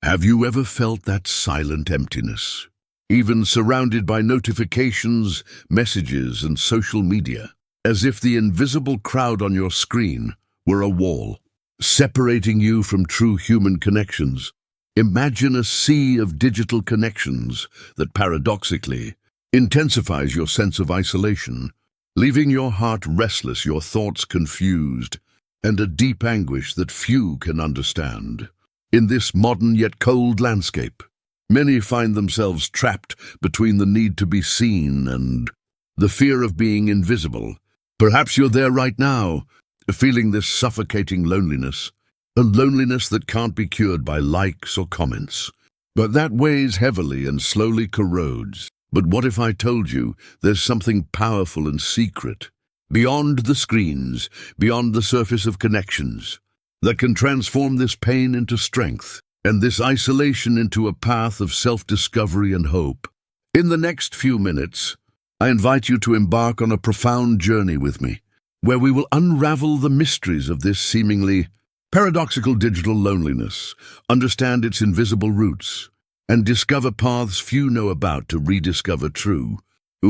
Have you ever felt that silent emptiness? Even surrounded by notifications, messages, and social media, as if the invisible crowd on your screen were a wall, separating you from true human connections. Imagine a sea of digital connections that paradoxically intensifies your sense of isolation, leaving your heart restless, your thoughts confused, and a deep anguish that few can understand. In this modern yet cold landscape, many find themselves trapped between the need to be seen and the fear of being invisible. Perhaps you're there right now, feeling this suffocating loneliness, a loneliness that can't be cured by likes or comments, but that weighs heavily and slowly corrodes. But what if I told you there's something powerful and secret, beyond the screens, beyond the surface of connections, that can transform this pain into strength, and this isolation into a path of self-discovery and hope? In the next few minutes, I invite you to embark on a profound journey with me, where we will unravel the mysteries of this seemingly paradoxical digital loneliness, understand its invisible roots, and discover paths few know about to rediscover true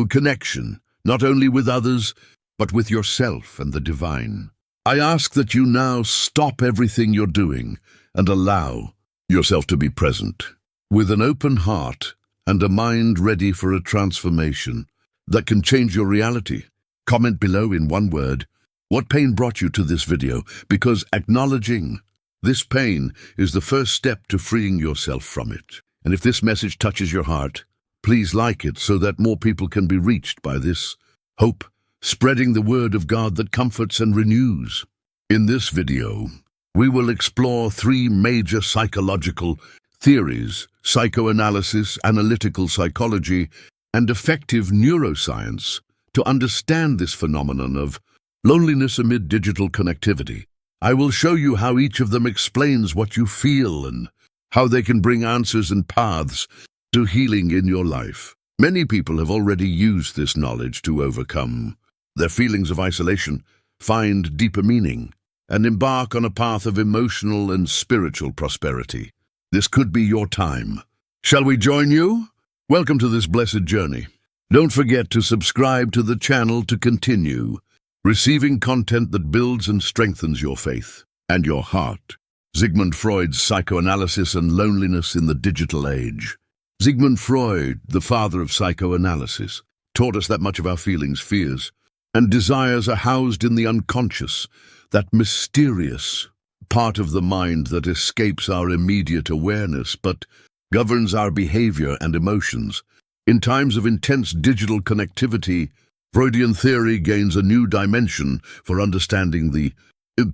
connection, not only with others, but with yourself and the divine. I ask that you now stop everything you're doing and allow yourself to be present, with an open heart and a mind ready for a transformation that can change your reality. Comment below in one word what pain brought you to this video, because acknowledging this pain is the first step to freeing yourself from it. And if this message touches your heart, please like it so that more people can be reached by this hope, spreading the word of God that comforts and renews. In this video, we will explore three major psychological theories: psychoanalysis, analytical psychology, and effective neuroscience, to understand this phenomenon of loneliness amid digital connectivity. I will show you how each of them explains what you feel and how they can bring answers and paths to healing in your life. Many people have already used this knowledge to overcome their feelings of isolation, find deeper meaning, and embark on a path of emotional and spiritual prosperity. This could be your time. Shall we join you? Welcome to this blessed journey. Don't forget to subscribe to the channel to continue receiving content that builds and strengthens your faith and your heart. Sigmund Freud's psychoanalysis and loneliness in the digital age. Sigmund Freud, the father of psychoanalysis, taught us that much of our feelings, fears, and desires are housed in the unconscious, that mysterious part of the mind that escapes our immediate awareness but governs our behavior and emotions. In times of intense digital connectivity, Freudian theory gains a new dimension for understanding the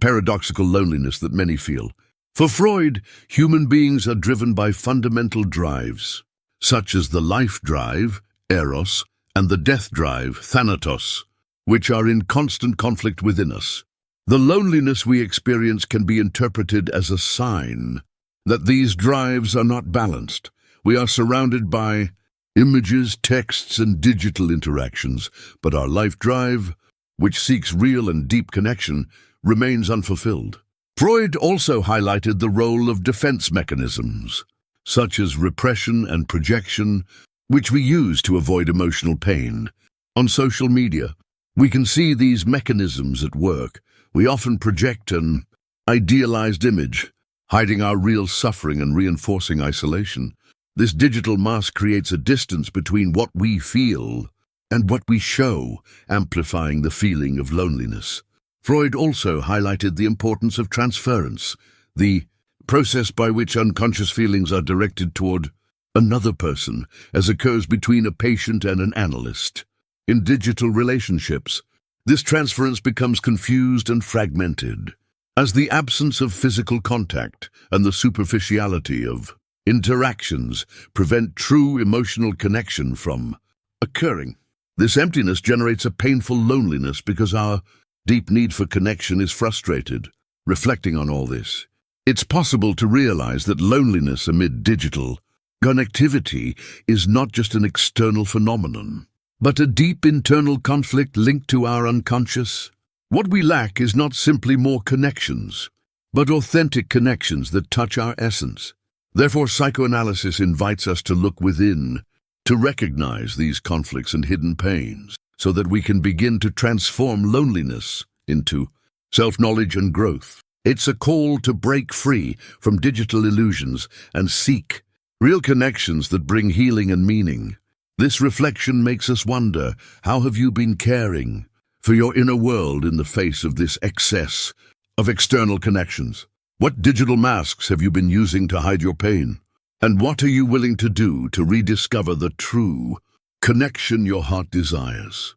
paradoxical loneliness that many feel. For Freud, human beings are driven by fundamental drives, such as the life drive, eros, and the death drive, thanatos, which are in constant conflict within us. The loneliness we experience can be interpreted as a sign that these drives are not balanced. We are surrounded by images, texts, and digital interactions, but our life drive, which seeks real and deep connection, remains unfulfilled. Freud also highlighted the role of defense mechanisms, such as repression and projection, which we use to avoid emotional pain. On social media, we can see these mechanisms at work. We often project an idealized image, hiding our real suffering and reinforcing isolation. This digital mask creates a distance between what we feel and what we show, amplifying the feeling of loneliness. Freud also highlighted the importance of transference, the process by which unconscious feelings are directed toward another person, as occurs between a patient and an analyst. In digital relationships, this transference becomes confused and fragmented, as the absence of physical contact and the superficiality of interactions prevent true emotional connection from occurring. This emptiness generates a painful loneliness because our deep need for connection is frustrated. Reflecting on all this, it's possible to realize that loneliness amid digital connectivity is not just an external phenomenon, but a deep internal conflict linked to our unconscious. What we lack is not simply more connections, but authentic connections that touch our essence. Therefore, psychoanalysis invites us to look within, to recognize these conflicts and hidden pains, so that we can begin to transform loneliness into self-knowledge and growth. It's a call to break free from digital illusions and seek real connections that bring healing and meaning. This reflection makes us wonder, how have you been caring for your inner world in the face of this excess of external connections? What digital masks have you been using to hide your pain? And what are you willing to do to rediscover the true connection your heart desires?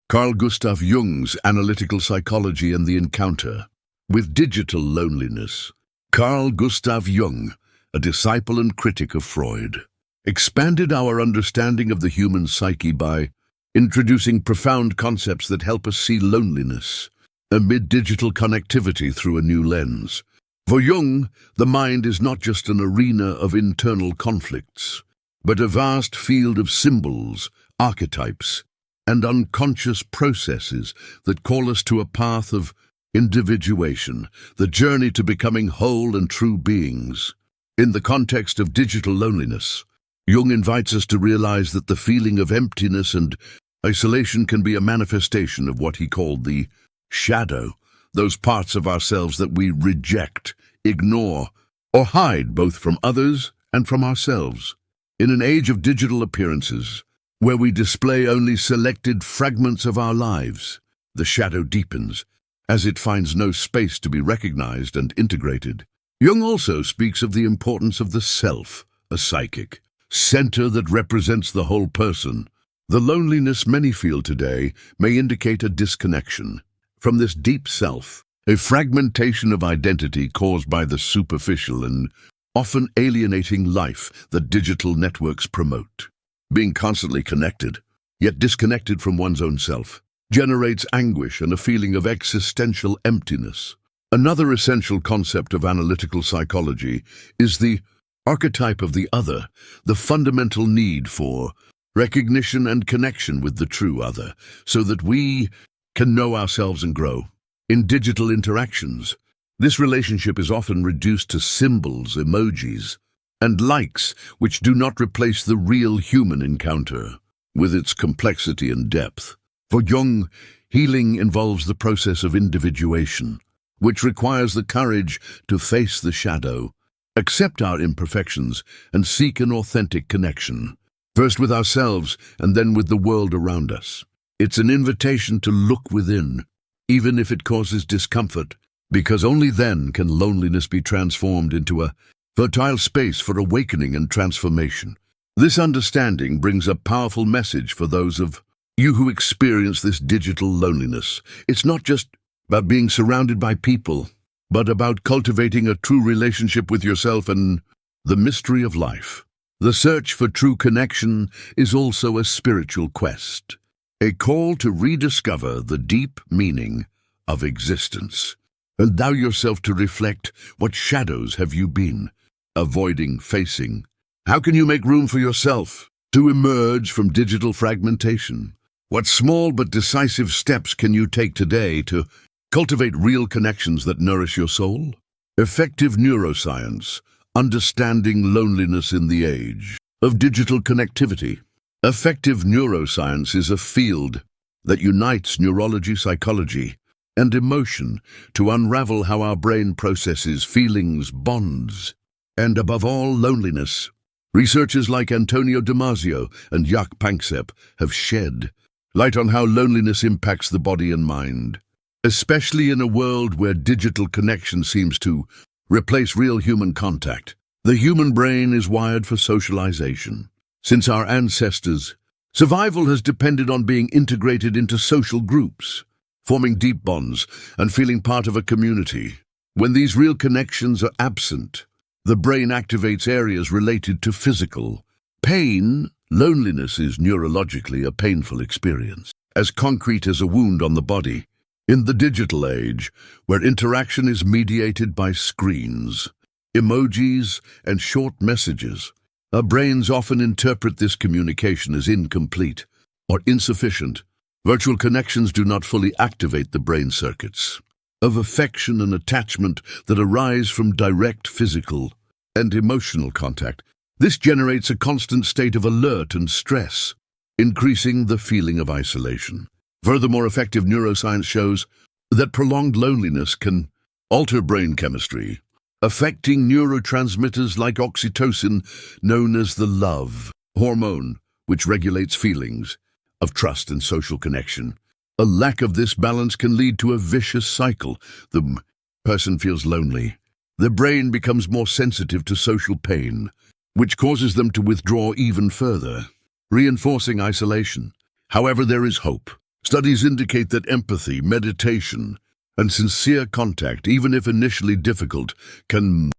Carl Gustav Jung's Analytical Psychology and the Encounter with Digital Loneliness. Carl Gustav Jung, a disciple and critic of Freud, expanded our understanding of the human psyche by introducing profound concepts that help us see loneliness amid digital connectivity through a new lens. For Jung, the mind is not just an arena of internal conflicts, but a vast field of symbols, archetypes, and unconscious processes that call us to a path of individuation, the journey to becoming whole and true beings. In the context of digital loneliness, Jung invites us to realize that the feeling of emptiness and isolation can be a manifestation of what he called the shadow, those parts of ourselves that we reject, ignore, or hide both from others and from ourselves. In an age of digital appearances, where we display only selected fragments of our lives, the shadow deepens, as it finds no space to be recognized and integrated. Jung also speaks of the importance of the self, a psychic center that represents the whole person. The loneliness many feel today may indicate a disconnection from this deep self, a fragmentation of identity caused by the superficial and often alienating life that digital networks promote. Being constantly connected, yet disconnected from one's own self, generates anguish and a feeling of existential emptiness. Another essential concept of analytical psychology is the archetype of the other, the fundamental need for recognition and connection with the true other, so that we can know ourselves and grow. In digital interactions, this relationship is often reduced to symbols, emojis, and likes, which do not replace the real human encounter with its complexity and depth. For Jung, healing involves the process of individuation, which requires the courage to face the shadow, accept our imperfections, and seek an authentic connection, first with ourselves and then with the world around us. It's an invitation to look within, even if it causes discomfort, because only then can loneliness be transformed into a fertile space for awakening and transformation. This understanding brings a powerful message for those of you who experience this digital loneliness. It's not just about being surrounded by people, but about cultivating a true relationship with yourself and the mystery of life. The search for true connection is also a spiritual quest, a call to rediscover the deep meaning of existence. Allow yourself to reflect, what shadows have you been avoiding facing? How can you make room for yourself to emerge from digital fragmentation? What small but decisive steps can you take today to cultivate real connections that nourish your soul? Effective neuroscience, understanding loneliness in the age of digital connectivity. Effective neuroscience is a field that unites neurology, psychology, and emotion to unravel how our brain processes feelings, bonds, and above all, loneliness. Researchers like Antonio Damasio and Jaak Panksepp have shed light on how loneliness impacts the body and mind, especially in a world where digital connection seems to replace real human contact. The human brain is wired for socialization. Since our ancestors, survival has depended on being integrated into social groups, forming deep bonds and feeling part of a community. When these real connections are absent, the brain activates areas related to physical pain. Loneliness is neurologically a painful experience, as concrete as a wound on the body. In the digital age, where interaction is mediated by screens, emojis, and short messages, our brains often interpret this communication as incomplete or insufficient. Virtual connections do not fully activate the brain circuits of affection and attachment that arise from direct physical and emotional contact. This generates a constant state of alert and stress, increasing the feeling of isolation. Furthermore, effective neuroscience shows that prolonged loneliness can alter brain chemistry, affecting neurotransmitters like oxytocin, known as the love hormone, which regulates feelings of trust and social connection. A lack of this balance can lead to a vicious cycle. The person feels lonely. The brain becomes more sensitive to social pain, which causes them to withdraw even further, reinforcing isolation. However, there is hope. Studies indicate that empathy, meditation, and sincere contact, even if initially difficult, can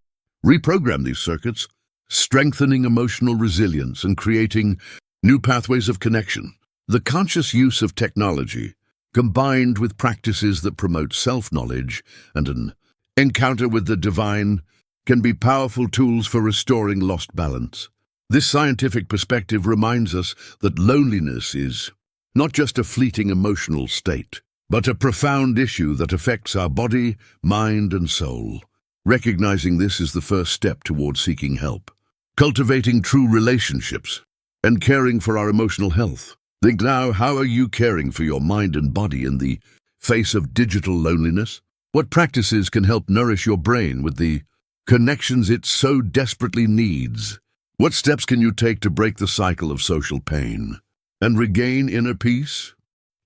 reprogram these circuits, strengthening emotional resilience and creating new pathways of connection. The conscious use of technology, combined with practices that promote self-knowledge and an encounter with the divine, can be powerful tools for restoring lost balance. This scientific perspective reminds us that loneliness is not just a fleeting emotional state, but a profound issue that affects our body, mind, and soul. Recognizing this is the first step toward seeking help. Cultivating true relationships and caring for our emotional health. Think now, how are you caring for your mind and body in the face of digital loneliness? What practices can help nourish your brain with the connections it so desperately needs? What steps can you take to break the cycle of social pain and regain inner peace?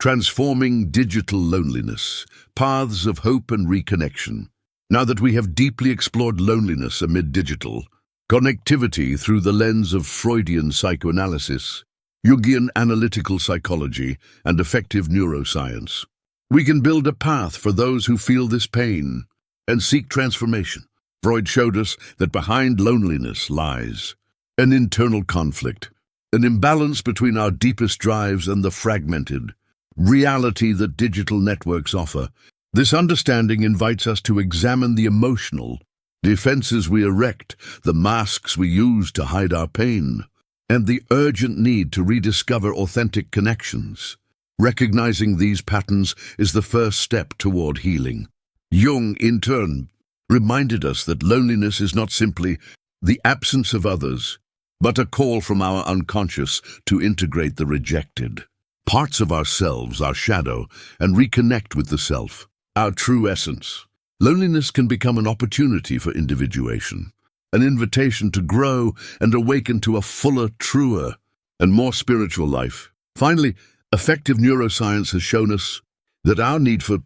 Transforming digital loneliness, paths of hope and reconnection. Now that we have deeply explored loneliness amid digital connectivity through the lens of Freudian psychoanalysis, Jungian analytical psychology, and effective neuroscience, we can build a path for those who feel this pain and seek transformation. Freud showed us that behind loneliness lies an internal conflict, an imbalance between our deepest drives and the fragmented reality that digital networks offer. This understanding invites us to examine the emotional defenses we erect, the masks we use to hide our pain, and the urgent need to rediscover authentic connections. Recognizing these patterns is the first step toward healing. Jung, in turn, reminded us that loneliness is not simply the absence of others, but a call from our unconscious to integrate the rejected parts of ourselves, our shadow, and reconnect with the self, our true essence. Loneliness can become an opportunity for individuation, an invitation to grow and awaken to a fuller, truer, and more spiritual life. Finally, effective neuroscience has shown us that our need for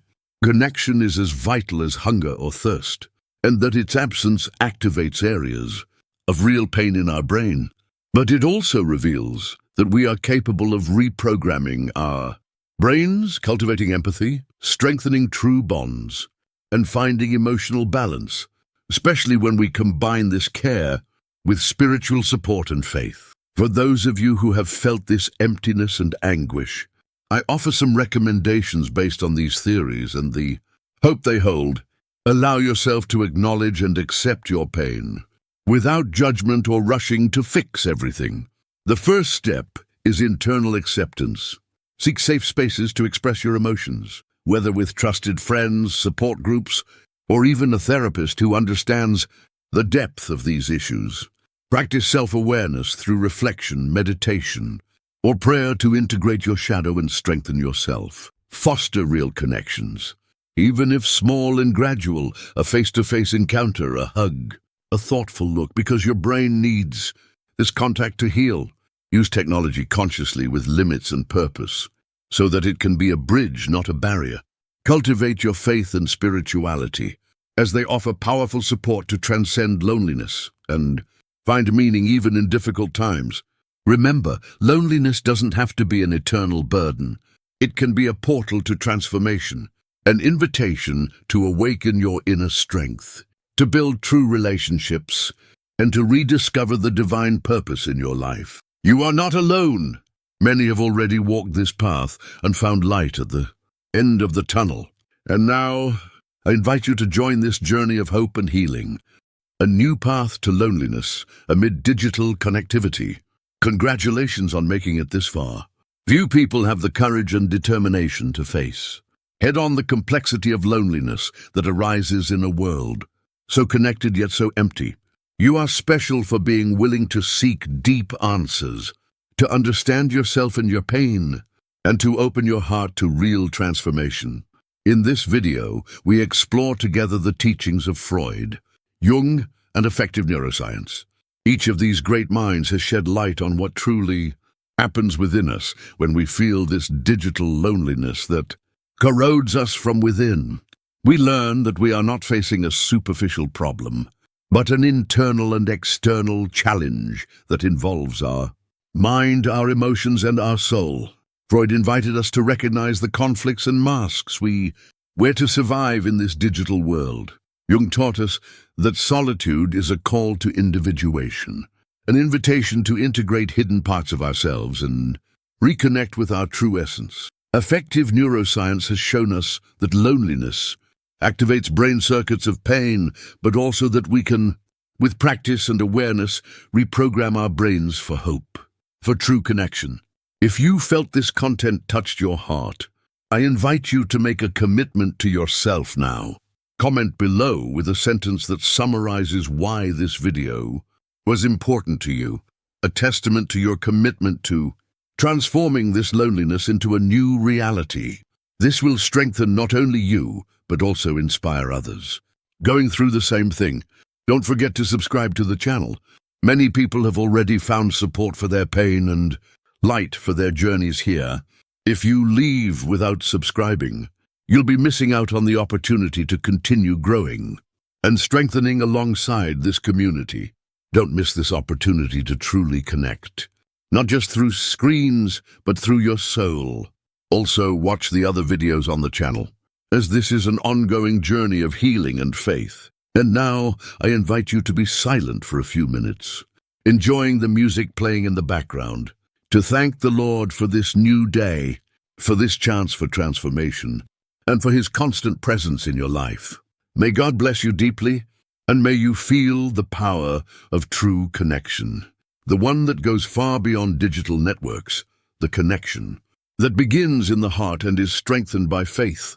connection is as vital as hunger or thirst, and that its absence activates areas of real pain in our brain. But it also reveals that we are capable of reprogramming our brains, cultivating empathy, strengthening true bonds, and finding emotional balance, especially when we combine this care with spiritual support and faith. For those of you who have felt this emptiness and anguish, I offer some recommendations based on these theories and the hope they hold. Allow yourself to acknowledge and accept your pain, without judgment or rushing to fix everything. The first step is internal acceptance. Seek safe spaces to express your emotions, whether with trusted friends, support groups, or even a therapist who understands the depth of these issues. Practice self-awareness through reflection, meditation, or prayer to integrate your shadow and strengthen yourself. Foster real connections, even if small and gradual, a face-to-face encounter, a hug, a thoughtful look, because your brain needs this contact to heal. Use technology consciously with limits and purpose, so that it can be a bridge, not a barrier. Cultivate your faith and spirituality, as they offer powerful support to transcend loneliness and find meaning even in difficult times. Remember, loneliness doesn't have to be an eternal burden. It can be a portal to transformation, an invitation to awaken your inner strength, to build true relationships, and to rediscover the divine purpose in your life. You are not alone. Many have already walked this path and found light at the end of the tunnel. And now, I invite you to join this journey of hope and healing, a new path to loneliness amid digital connectivity. Congratulations on making it this far. Few people have the courage and determination to face head-on the complexity of loneliness that arises in a world so connected yet so empty. You are special for being willing to seek deep answers, to understand yourself and your pain, and to open your heart to real transformation. In this video, we explore together the teachings of Freud, Jung, and effective neuroscience. Each of these great minds has shed light on what truly happens within us when we feel this digital loneliness that corrodes us from within. We learn that we are not facing a superficial problem, but an internal and external challenge that involves our mind, our emotions, and our soul. Freud invited us to recognize the conflicts and masks we wear to survive in this digital world. Jung taught us that solitude is a call to individuation, an invitation to integrate hidden parts of ourselves and reconnect with our true essence. Effective neuroscience has shown us that loneliness activates brain circuits of pain, but also that we can, with practice and awareness, reprogram our brains for hope, for true connection. If you felt this content touched your heart, I invite you to make a commitment to yourself now. Comment below with a sentence that summarizes why this video was important to you, a testament to your commitment to transforming this loneliness into a new reality. This will strengthen not only you, but also inspire others going through the same thing. Don't forget to subscribe to the channel. Many people have already found support for their pain and light for their journeys here. If you leave without subscribing, you'll be missing out on the opportunity to continue growing and strengthening alongside this community. Don't miss this opportunity to truly connect, not just through screens, but through your soul. Also, watch the other videos on the channel, as this is an ongoing journey of healing and faith. And now, I invite you to be silent for a few minutes, enjoying the music playing in the background, to thank the Lord for this new day, for this chance for transformation, and for His constant presence in your life. May God bless you deeply, and may you feel the power of true connection, the one that goes far beyond digital networks, the connection that begins in the heart and is strengthened by faith.